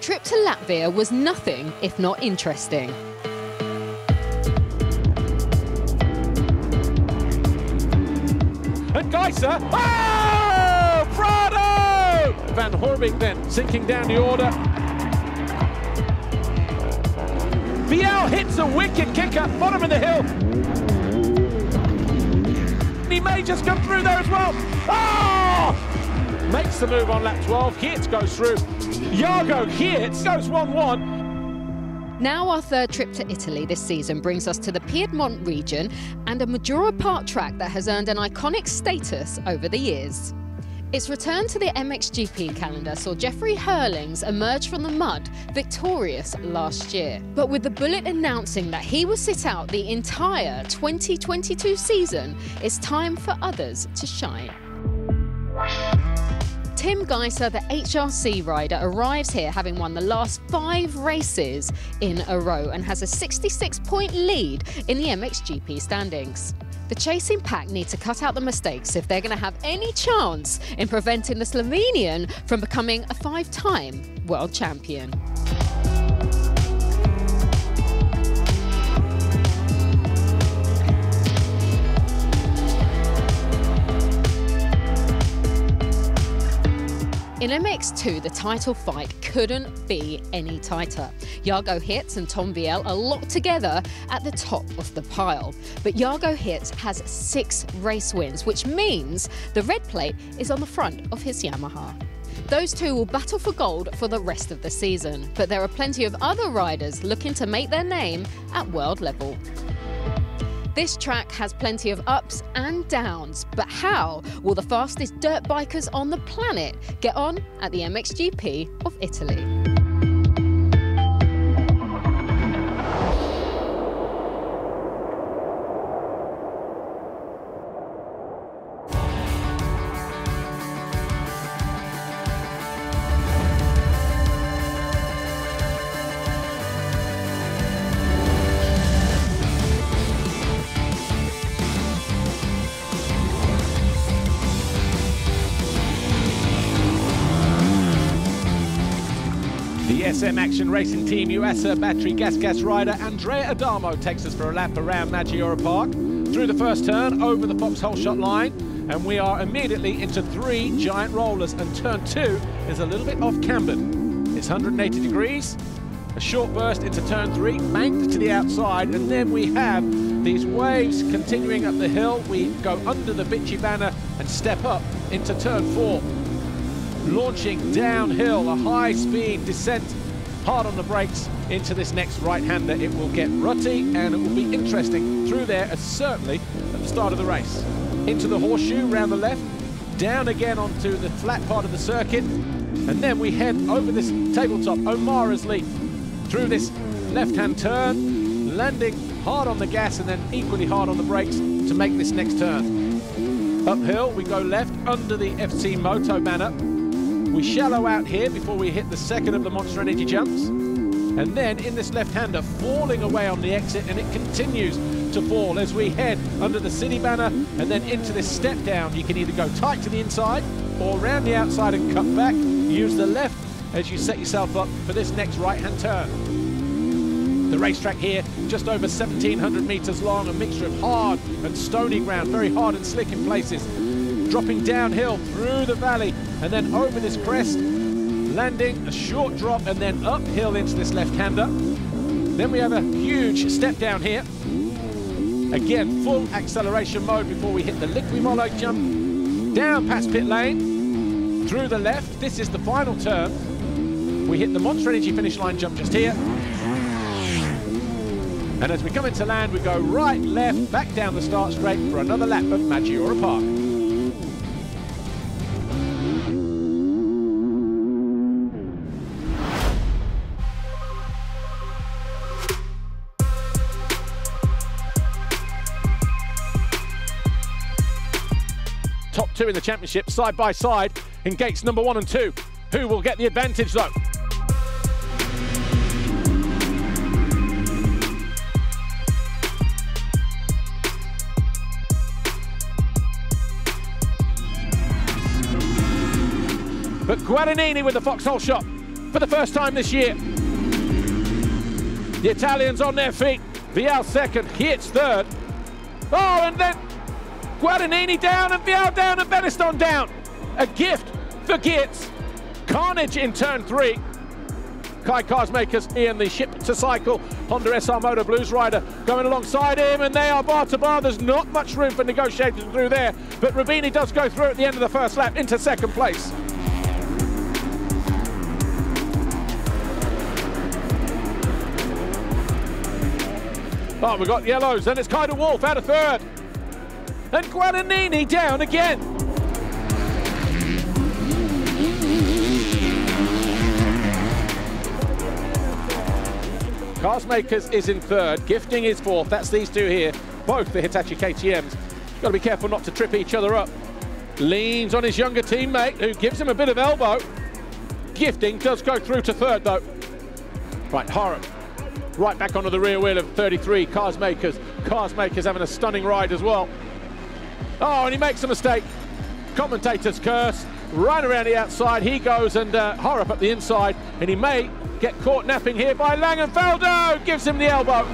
trip to Latvia was nothing if not interesting. And Geiser, oh, Prado! Van Horbing then sinking down the order. Viel hits a wicked kicker, bottom of the hill. He may just come through there as well. Oh! Makes the move on lap 12. Geertz goes through. Jago Geertz goes 1-1. Now our third trip to Italy this season brings us to the Piedmont region and a Majora Park track that has earned an iconic status over the years. Its return to the MXGP calendar saw Jeffrey Hurlings emerge from the mud victorious last year. But with the bullet announcing that he will sit out the entire 2022 season, it's time for others to shine. Tim Geiser, the HRC rider, arrives here having won the last 5 races in a row and has a 66-point lead in the MXGP standings. The chasing pack need to cut out the mistakes if they're going to have any chance in preventing the Slovenian from becoming a 5-time world champion. In MX2, the title fight couldn't be any tighter. Jago Geertz and Tom Viel are locked together at the top of the pile. But Jago Geertz has 6 race wins, which means the red plate is on the front of his Yamaha. Those two will battle for gold for the rest of the season, but there are plenty of other riders looking to make their name at world level. This track has plenty of ups and downs, but how will the fastest dirt bikers on the planet get on at the MXGP of Italy? The SM Action Racing Team USA battery gas rider Andrea Adamo takes us for a lap around Maggiore Park, through the first turn, over the foxhole shot line, and we are immediately into 3 giant rollers, and turn 2 is a little bit off cambered. It's 180 degrees, a short burst into turn 3, banked to the outside, and then we have these waves continuing up the hill. We go under the bitchy banner and step up into turn 4. Launching downhill, a high-speed descent, hard on the brakes into this next right-hander. It will get rutty and it will be interesting through there, as certainly at the start of the race. Into the horseshoe, round the left, down again onto the flat part of the circuit, and then we head over this tabletop, O'Mara's Leap, through this left-hand turn, landing hard on the gas and then equally hard on the brakes to make this next turn. Uphill, we go left under the FC Moto banner. We shallow out here before we hit the second of the Monster Energy jumps. And then in this left-hander, falling away on the exit, and it continues to fall as we head under the city banner and then into this step down. You can either go tight to the inside or round the outside and cut back. Use the left as you set yourself up for this next right-hand turn. The racetrack here, just over 1,700 meters long, a mixture of hard and stony ground, very hard and slick in places. Dropping downhill through the valley and then over this crest, landing a short drop and then uphill into this left-hander. Then we have a huge step down here. Again, full acceleration mode before we hit the Liquimolo jump. Down past pit lane, through the left. This is the final turn. We hit the Monster Energy finish line jump just here. And as we come into land, we go right, left, back down the start straight for another lap of Maggiore Park. Top 2 in the championship, side by side in gates number 1 and 2. Who will get the advantage though? But Guadagnini with the foxhole shot. for the first time this year. The Italians on their feet. Vial second, Geerts third. Oh, and then Guadagnini down and Vial down and Benetton down. A gift for Geerts. Carnage in turn 3. Kai Carsmakers in the ship to cycle Honda SR Moto Blues rider going alongside him, and they are bar to bar. There's not much room for negotiation through there, but Rubini does go through at the end of the first lap into second place. Oh, we've got yellows, and it's Kai de Wolf out of third. And Guadagnini down again. Carsmakers is in third, Gifting is fourth. That's these two here, both the Hitachi KTMs. Got to be careful not to trip each other up. Leans on his younger teammate, who gives him a bit of elbow. Gifting does go through to third, though. Right, Horup, right back onto the rear wheel of 33, Carsmakers. Carsmakers having a stunning ride as well. Oh, and he makes a mistake. Commentators curse. Right around the outside he goes, and Horup at the inside, and he may get caught napping here by Langenfelder, gives him the elbow.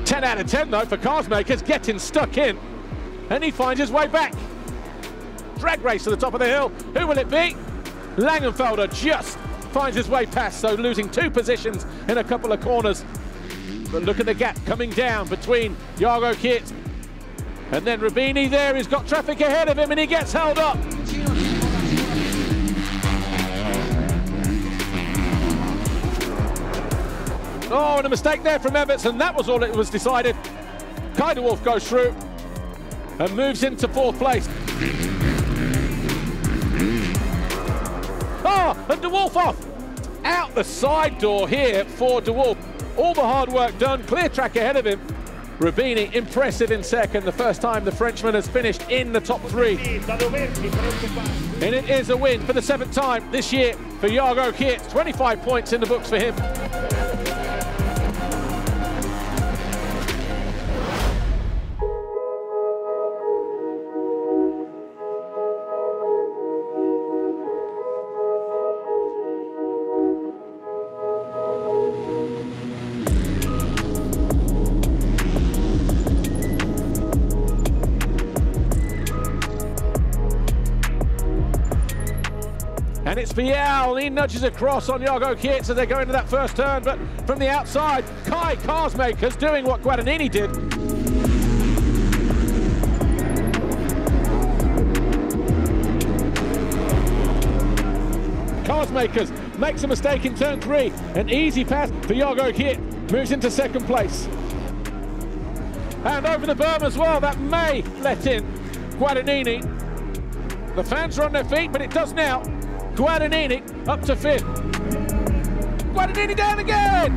10 out of 10 though for Carsmakers, getting stuck in, and he finds his way back. Drag race to the top of the hill, who will it be? Langenfelder just finds his way past, so losing 2 positions in a couple of corners. But look at the gap coming down between Jago Geerts and then Rubini there. He's got traffic ahead of him and he gets held up. Oh, and a mistake there from Everts, and that was all it was decided. Kai de Wolf goes through and moves into 4th place. Oh, and de Wolf off. Out the side door here for de Wolf. All the hard work done, clear track ahead of him. Rubini impressive in second, the first time the Frenchman has finished in the top 3. And it is a win for the 7th time this year for Jago Geerts. 25 points in the books for him. And it's Vial, he nudges across on Jago Geerts as they go into that first turn, but from the outside, Kai Carsmakers doing what Guadagnini did. Carsmakers makes a mistake in turn 3, an easy pass for Jago Geerts, moves into 2nd place. And over the berm as well, that may let in Guadagnini. The fans are on their feet, but it does now. Guadagnini up to 5th. Guadagnini down again!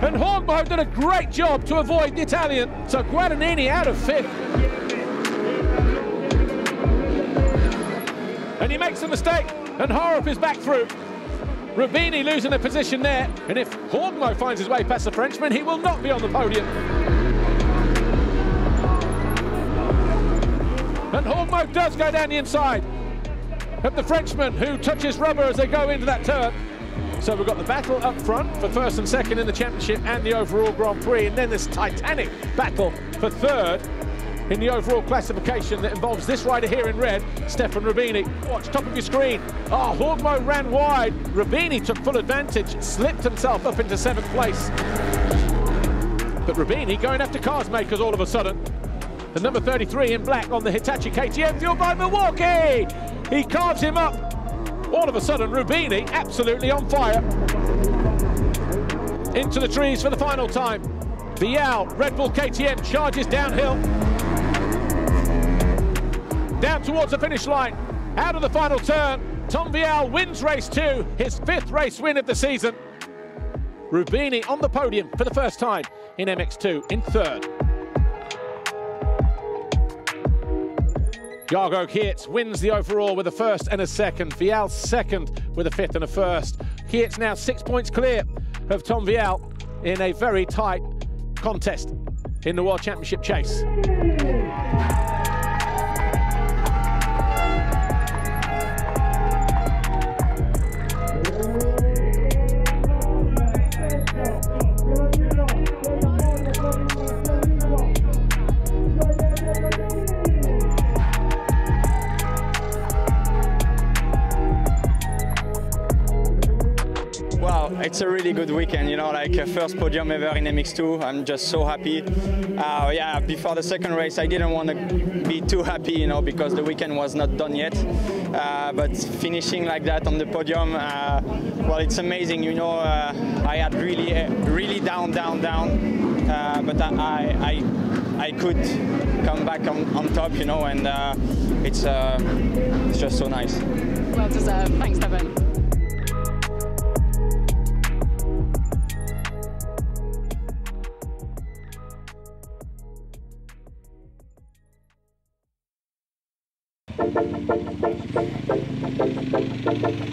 And Horgmo did a great job to avoid the Italian. So Guadagnini out of 5th. And he makes a mistake, and Horup is back through. Rubini losing a position there. And if Horgmo finds his way past the Frenchman, he will not be on the podium. And Horgmo does go down the inside of the Frenchman, who touches rubber as they go into that turn. So we've got the battle up front for 1st and 2nd in the championship and the overall Grand Prix, and then this titanic battle for 3rd in the overall classification that involves this rider here in red, Stefan Rubini. Watch top of your screen. Oh, Horgmo ran wide. Rubini took full advantage, slipped himself up into 7th place. But Rubini going after Carsmakers all of a sudden. The number 33 in black on the Hitachi KTM, fueled by Milwaukee. He carves him up. All of a sudden, Rubini absolutely on fire. Into the trees for the final time. Vial, Red Bull KTM, charges downhill. Down towards the finish line. Out of the final turn. Tom Vial wins race 2, his 5th race win of the season. Rubini on the podium for the first time in MX2 in 3rd. Jago Geerts wins the overall with a 1st and a 2nd. Vial 2nd with a 5th and a 1st. Geerts now 6 points clear of Tom Vial in a very tight contest in the World Championship chase. It's a really good weekend, you know, like first podium ever in MX2. I'm just so happy. Yeah, before the second race, I didn't want to be too happy, you know, because the weekend was not done yet. But finishing like that on the podium, well, it's amazing, you know. I had really down, but I could come back on top, you know, and it's just so nice. Well deserved. Thanks, Devin.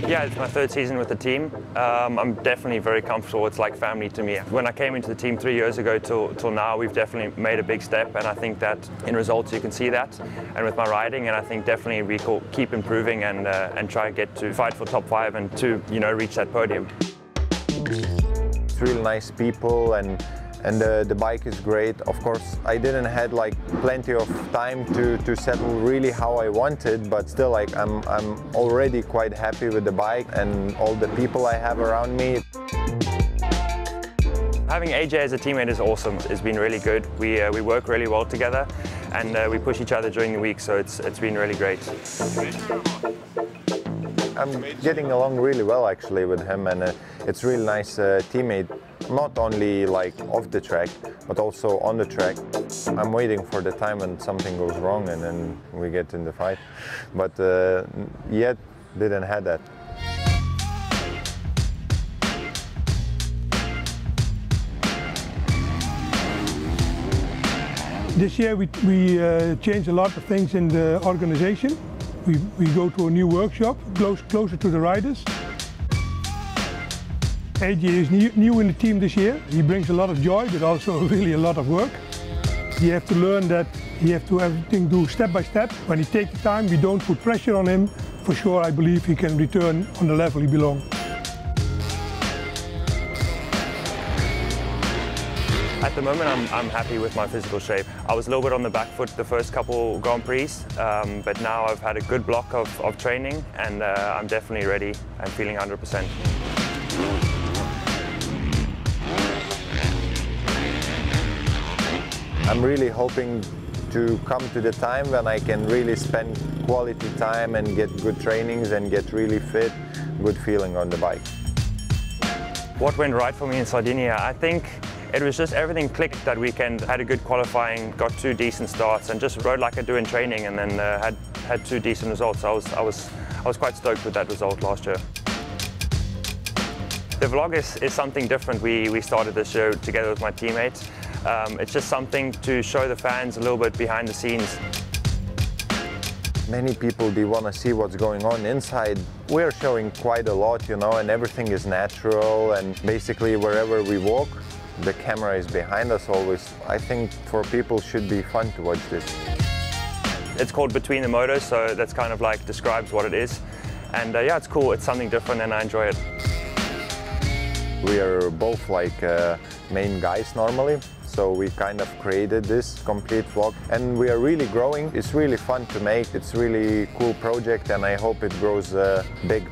Yeah, it's my third season with the team. I'm definitely very comfortable. It's like family to me. When I came into the team 3 years ago till now, we've definitely made a big step, and I think that in results you can see that. And with my riding, and I think definitely we will keep improving and try to get to fight for top 5 and to, you know, reach that podium. It's really nice people, and the bike is great. Of course, I didn't had like plenty of time to settle really how I wanted, but still, like I'm already quite happy with the bike and all the people I have around me. Having AJ as a teammate is awesome. It's been really good. We work really well together, and we push each other during the week, so it's been really great. I'm getting along really well actually with him, and it's really nice teammate. Not only like off the track, but also on the track. I'm waiting for the time when something goes wrong and then we get in the fight. But yet didn't have that. This year we changed a lot of things in the organization. We go to a new workshop, closer to the riders. AJ is new in the team this year. He brings a lot of joy, but also really a lot of work. You have to learn that you have to everything do step by step. When he takes the time, we don't put pressure on him. For sure, I believe he can return on the level he belongs. At the moment, I'm happy with my physical shape. I was a little bit on the back foot the first couple Grand Prix, but now I've had a good block of training, and I'm definitely ready and feeling 100%. I'm really hoping to come to the time when I can really spend quality time and get good trainings and get really fit, good feeling on the bike. What went right for me in Sardinia? I think it was just everything clicked that weekend. Had a good qualifying, got 2 decent starts, and just rode like I do in training, and then had 2 decent results. I was quite stoked with that result last year. The vlog is something different. We started this show together with my teammates. It's just something to show the fans a little bit behind the scenes. Many people, they want to see what's going on inside. We're showing quite a lot, you know, and everything is natural, and basically wherever we walk, the camera is behind us always. I think for people it should be fun to watch this. It's called Between the Motors, so that's kind of like describes what it is. And yeah, it's cool, it's something different and I enjoy it. We are both like main guys normally, so we kind of created this complete vlog, and we are really growing. It's really fun to make, it's really cool project, and I hope it grows big.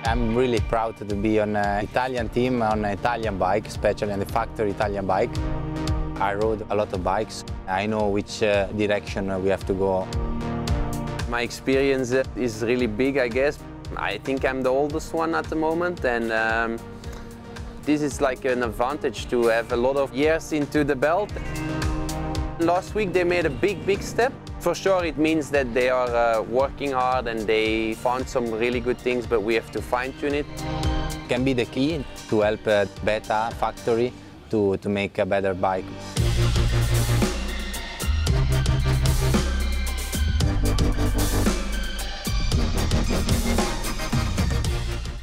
I'm really proud to be on an Italian team, on an Italian bike, especially on the factory Italian bike. I rode a lot of bikes. I know which direction we have to go. My experience is really big, I guess. I think I'm the oldest one at the moment, and this is like an advantage to have a lot of years into the belt. Last week they made a big step. For sure it means that they are working hard and they found some really good things, but we have to fine-tune it. Can be the key to help Beta factory to make a better bike.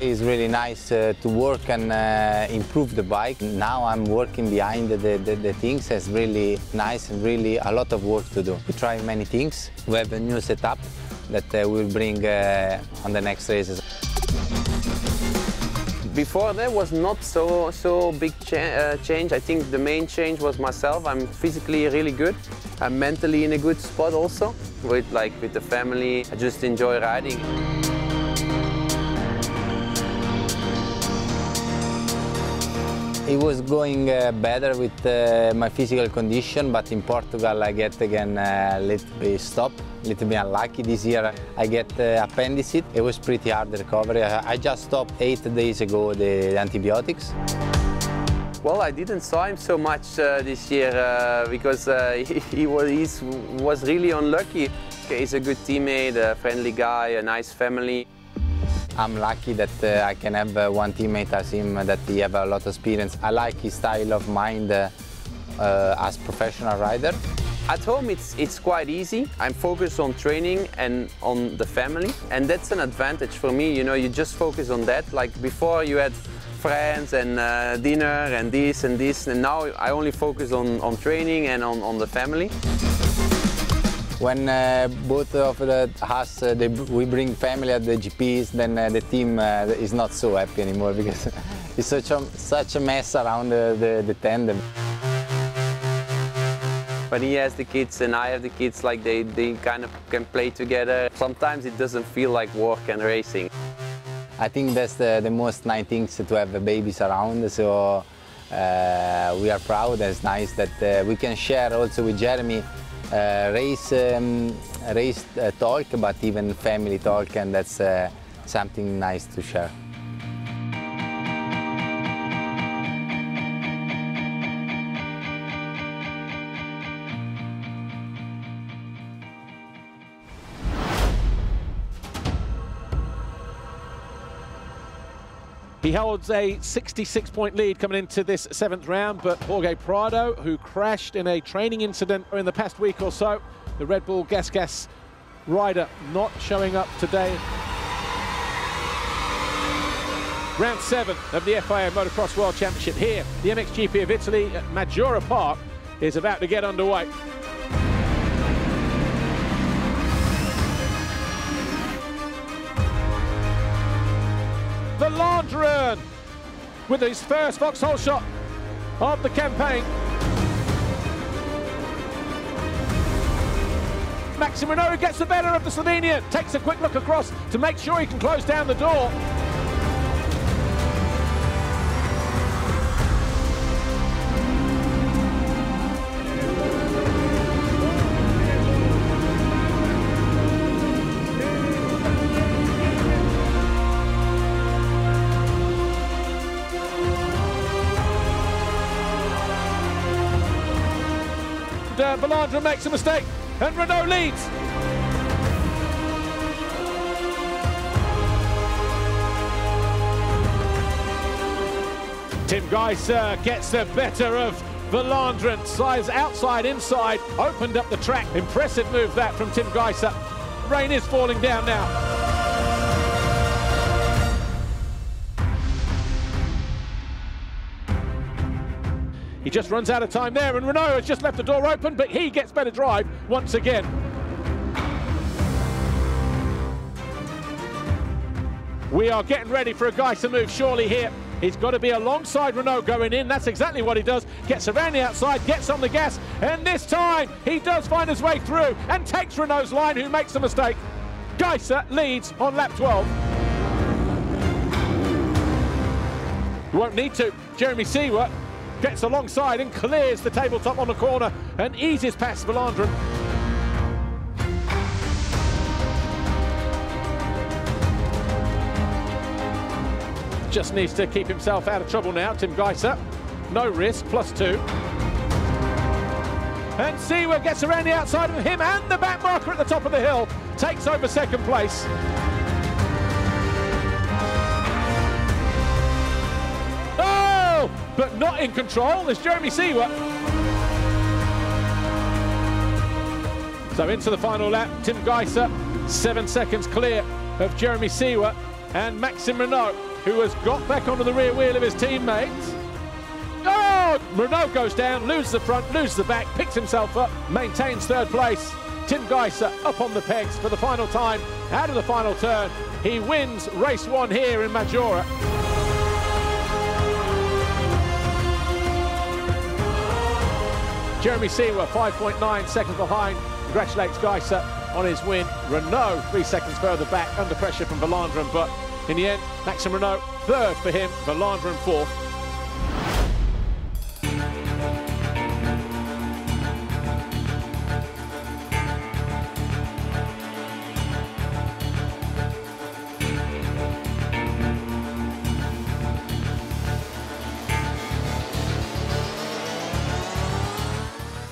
It's really nice to work and improve the bike. Now I'm working behind the things. It's really nice and really a lot of work to do. We try many things. We have a new setup that we'll bring on the next races. Before there was not so big change. I think the main change was myself. I'm physically really good. I'm mentally in a good spot also. With the family, I just enjoy riding. It was going better with my physical condition, but in Portugal I get again a little bit stopped, a little bit unlucky. This year I get appendicitis. It was pretty hard recovery. I just stopped 8 days ago the antibiotics. Well, I didn't saw him so much this year because he was really unlucky. He's a good teammate, a friendly guy, a nice family. I'm lucky that I can have one teammate as him, that he have a lot of experience. I like his style of mind as professional rider. At home it's quite easy. I'm focused on training and on the family, and that's an advantage for me. You know, you just focus on that. Like before you had friends and dinner and this, and now I only focus on training and on the family. When both of us we bring family at the GPs, then the team is not so happy anymore because it's such a mess around the tandem. When he has the kids and I have the kids, like they kind of can play together. Sometimes it doesn't feel like work and racing. I think that's the most nice thing to have babies around. So we are proud. It's nice that we can share also with Jeremy. Race talk, but even family talk, and that's something nice to share. He holds a 66-point lead coming into this 7th round, but Jorge Prado, who crashed in a training incident in the past week or so, the Red Bull Gas rider, not showing up today. Round 7 of the FIA Motocross World Championship here. The MXGP of Italy at Maggiora Park is about to get underway. Valandren with his first foxhole shot of the campaign. Maxime Renault gets the better of the Slovenian, takes a quick look across to make sure he can close down the door. Valandren makes a mistake, and Renault leads. Tim Geiser gets the better of Valandren. Slides outside, inside, opened up the track. Impressive move that from Tim Geiser. Rain is falling down now. He just runs out of time there, and Renault has just left the door open, but he gets better drive once again. We are getting ready for a Geiser move surely here. He's got to be alongside Renault going in. That's exactly what he does. Gets around the outside, gets on the gas, and this time he does find his way through and takes Renault's line, who makes a mistake. Geiser leads on lap 12. You won't need to. Jeremy Seawer gets alongside and clears the tabletop on the corner and eases past Valandren. Just needs to keep himself out of trouble now, Tim Geiser. No risk, +2. And Seawer gets around the outside of him, and the back marker at the top of the hill takes over second place. Oh, but not in control is Jeremy Seawer. So into the final lap, Tim Geiser, 7 seconds clear of Jeremy Seawer, and Maxime Renault, who has got back onto the rear wheel of his teammates. Oh! Renault goes down, loses the front, loses the back, picks himself up, maintains third place. Tim Geiser up on the pegs for the final time, out of the final turn. He wins race 1 here in Maggiora. Jeremy Seawer, 5.9 seconds behind, congratulates Geiser on his win. Renault 3 seconds further back, under pressure from Valandren, but in the end, Maxime Renault, third for him, Valandren fourth.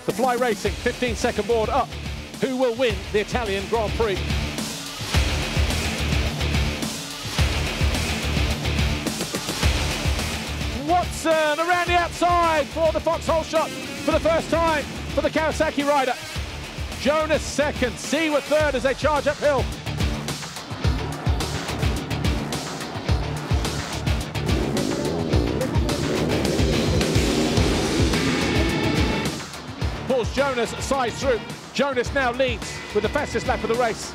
The Fly Racing 15-second board up. Who will win the Italian Grand Prix? Watson around the outside for the foxhole shot for the first time for the Kawasaki rider. Jonas second, Seawer third as they charge uphill. Pulls Jonas sides through. Jonas now leads with the fastest lap of the race.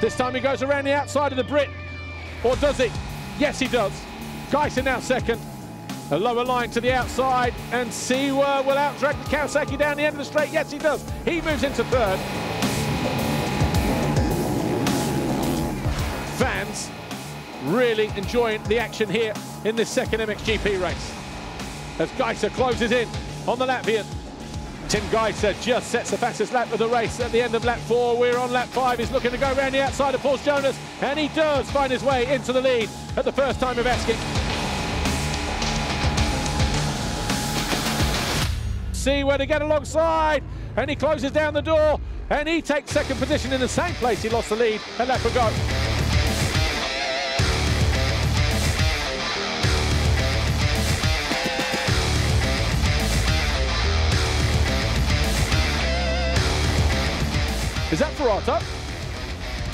This time he goes around the outside of the Brit. Or does he? Yes, he does. Geiser now second. A lower line to the outside, and Seawer will outdrag Kawasaki down the end of the straight. Yes, he does. He moves into third. Fans really enjoying the action here in this second MXGP race. As Geiser closes in on the Latvian. Tim Geiser just sets the fastest lap of the race at the end of lap 4. We're on lap 5. He's looking to go around the outside of Paul Jonas, and he does find his way into the lead at the first time of asking. See where to get alongside, and he closes down the door, and he takes second position in the same place he lost the lead a lap ago. Is that Ferrato?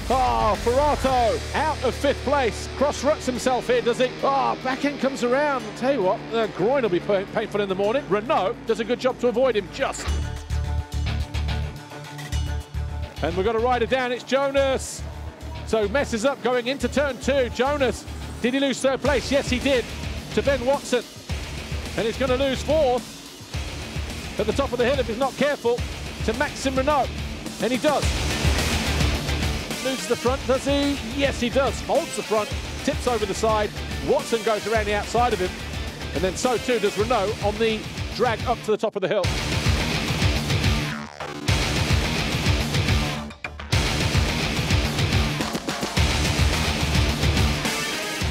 Oh, Ferrato out of 5th place. Cross-ruts himself here, does he? Oh, back end comes around. I'll tell you what, the groin will be painful in the morning. Renault does a good job to avoid him, just. And we've got a rider down, it's Jonas. So messes up going into turn 2. Jonas, did he lose 3rd place? Yes, he did, to Ben Watson. And he's going to lose 4th at the top of the hill if he's not careful to Maxime Renault. And he does. Loses the front, does he? Yes, he does. Holds the front, tips over the side. Watson goes around the outside of him. And then so too does Renault on the drag up to the top of the hill.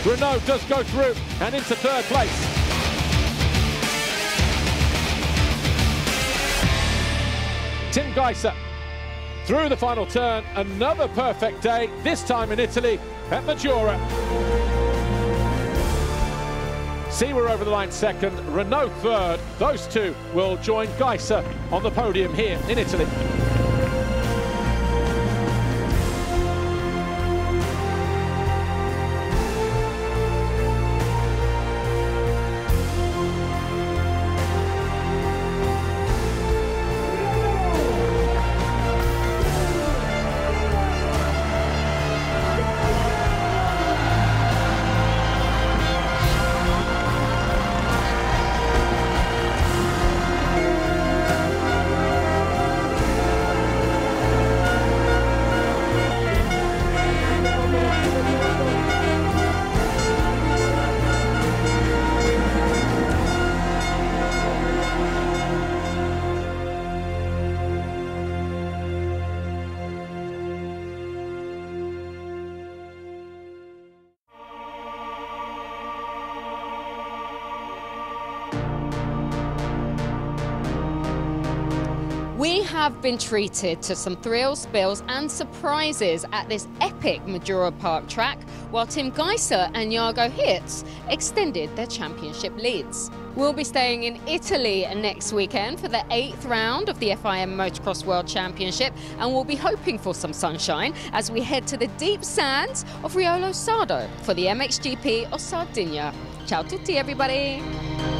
Renault does go through and into 3rd place. Tim Geiser through the final turn, another perfect day, this time in Italy at Maggiora. Seawer over the line second, Renault third. Those two will join Geiser on the podium here in Italy. have been treated to some thrills, spills and surprises at this epic Majura Park track, while Tim Geiser and Jago Hirz extended their championship leads. We'll be staying in Italy next weekend for the 8th round of the FIM Motocross World Championship, and we'll be hoping for some sunshine as we head to the deep sands of Riolo Sardo for the MXGP of Sardinia. Ciao tutti, everybody!